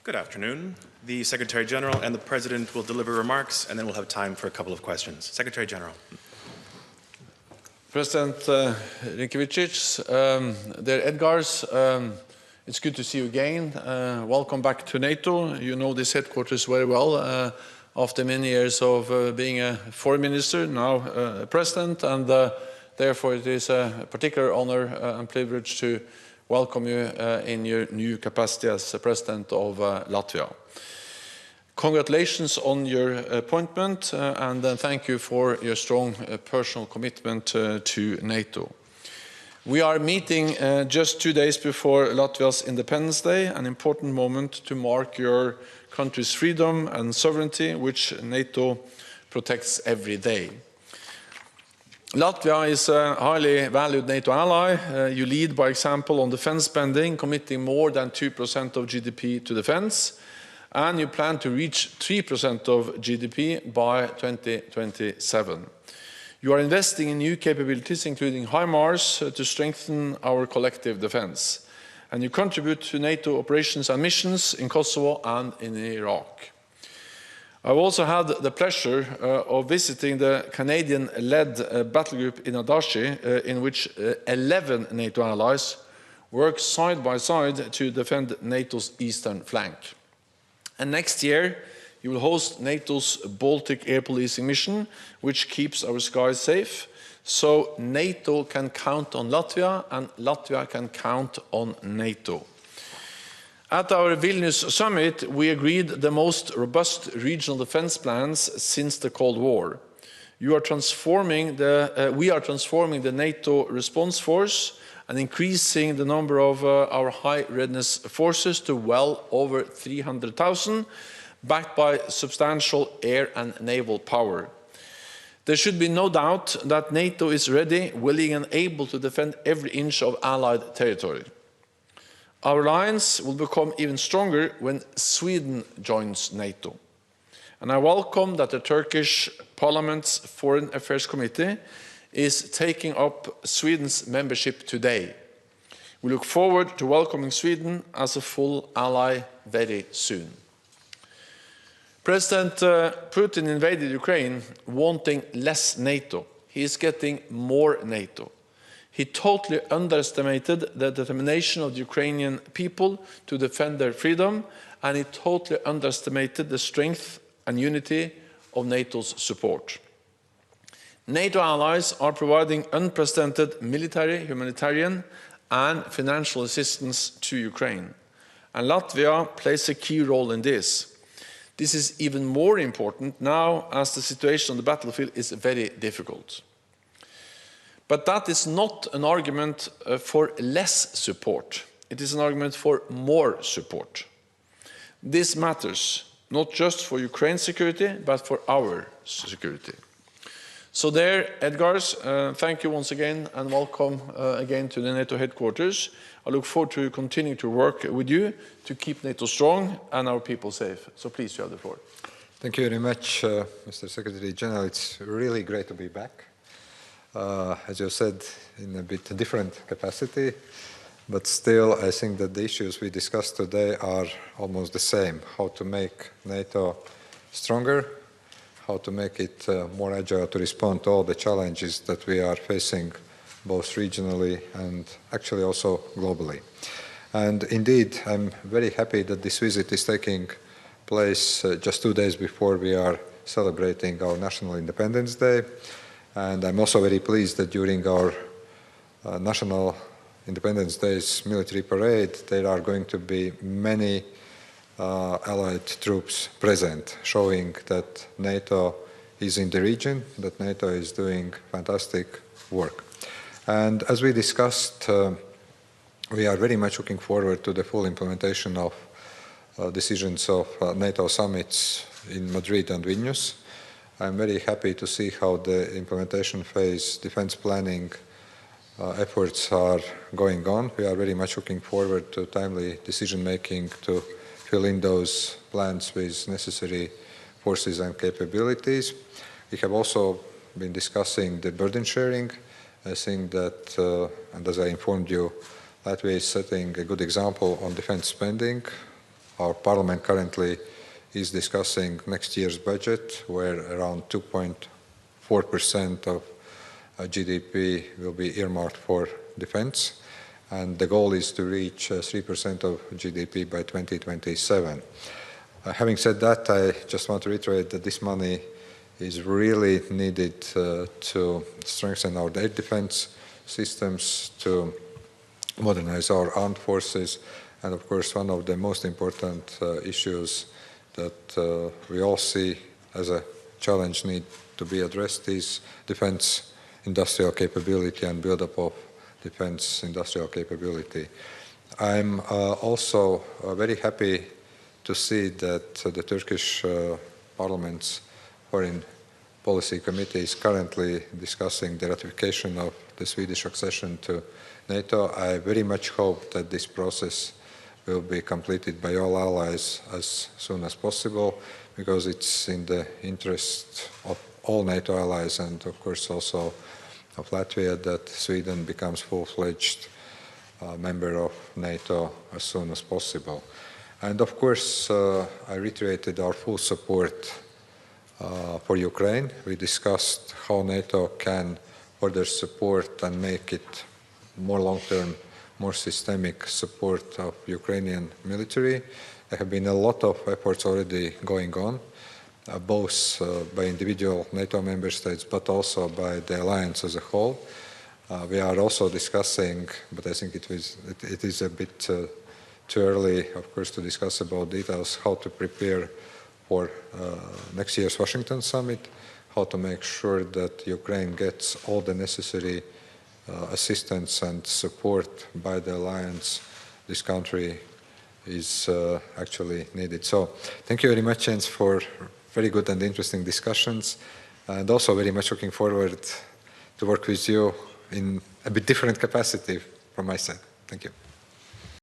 Good afternoon. The Secretary General and the President will deliver remarks, and then we'll have time for a couple of questions. Secretary General. President Rinkēvičs, dear Edgars, it's good to see you again. Welcome back to NATO. You know this headquarters very well after many years of being a foreign minister, now a president, and therefore it is a particular honor and privilege to welcome you in your new capacity as President of Latvia. Congratulations on your appointment and thank you for your strong personal commitment to NATO. We are meeting just 2 days before Latvia's Independence Day, an important moment to mark your country's freedom and sovereignty, which NATO protects every day. Latvia is a highly valued NATO ally. You lead by example on defense spending, committing more than 2% of GDP to defense, and you plan to reach 3% of GDP by 2027. You are investing in new capabilities, including HIMARS, to strengthen our collective defense. And you contribute to NATO operations and missions in Kosovo and in Iraq. I've also had the pleasure of visiting the Canadian-led battle group in Edgars, in which 11 NATO allies work side by side to defend NATO's eastern flank. And next year, you will host NATO's Baltic air policing mission, which keeps our skies safe. So NATO can count on Latvia, and Latvia can count on NATO. At our Vilnius summit, we agreed the most robust regional defense plans since the Cold War. We are transforming the NATO response force and increasing the number of our high readiness forces to well over 300,000, backed by substantial air and naval power. There should be no doubt that NATO is ready, willing and able to defend every inch of Allied territory. Our alliance will become even stronger when Sweden joins NATO. And I welcome that the Turkish Parliament's Foreign Affairs Committee is taking up Sweden's membership today. We look forward to welcoming Sweden as a full ally very soon. President Putin invaded Ukraine wanting less NATO. He is getting more NATO. He totally underestimated the determination of the Ukrainian people to defend their freedom, and he totally underestimated the strength and unity of NATO's support. NATO allies are providing unprecedented military, humanitarian, and financial assistance to Ukraine, and Latvia plays a key role in this. This is even more important now as the situation on the battlefield is very difficult. But that is not an argument for less support. It is an argument for more support. This matters, not just for Ukraine's security, but for our security. So there, Edgars, thank you once again and welcome again to the NATO headquarters. I look forward to continuing to work with you to keep NATO strong and our people safe. So please, you have the floor. Thank you very much, Mr. Secretary General. It's really great to be back. As you said, in a bit different capacity, but still I think that the issues we discussed today are almost the same. How to make NATO stronger, how to make it more agile to respond to all the challenges that we are facing both regionally and actually also globally. And indeed, I'm very happy that this visit is taking place just 2 days before we are celebrating our National Independence Day. And I'm also very pleased that during our National Independence Day's military parade, there are going to be many Allied troops present, showing that NATO is in the region, that NATO is doing fantastic work. And as we discussed, we are very much looking forward to the full implementation of decisions of NATO summits in Madrid and Vilnius. I'm very happy to see how the implementation phase defense planning efforts are going on. We are very much looking forward to timely decision-making to fill in those plans with necessary forces and capabilities. We have also been discussing the burden sharing. I think that, and as I informed you, Latvia is setting a good example on defense spending. Our parliament currently is discussing next year's budget, where around 2.4% of GDP will be earmarked for defense, and the goal is to reach 3% of GDP by 2027. Having said that, I just want to reiterate that this money is really needed to strengthen our air defense systems, to modernize our armed forces, and of course one of the most important issues that we all see as a challenge need to be addressed is defense industrial capability and build-up of defense industrial capability. I'm also very happy to see that the Turkish Parliament's Foreign Policy Committee is currently discussing the ratification of the Swedish accession to NATO. I very much hope that this process will be completed by all allies as soon as possible, because it's in the interest of all NATO allies and of course also of Latvia that Sweden becomes full-fledged member of NATO as soon as possible. And of course, I reiterated our full support for Ukraine. We discussed how NATO can further support and make it more long-term, more systemic support of Ukrainian military. There have been a lot of efforts already going on, both by individual NATO member states, but also by the alliance as a whole. We are also discussing, but I think it is a bit too early, of course, to discuss about details, how to prepare for next year's Washington summit, how to make sure that Ukraine gets all the necessary assistance and support by the alliance this country is actually needed. So thank you very much, Jens, for very good and interesting discussions, and also very much looking forward to work with you in a bit different capacity from my side. Thank you.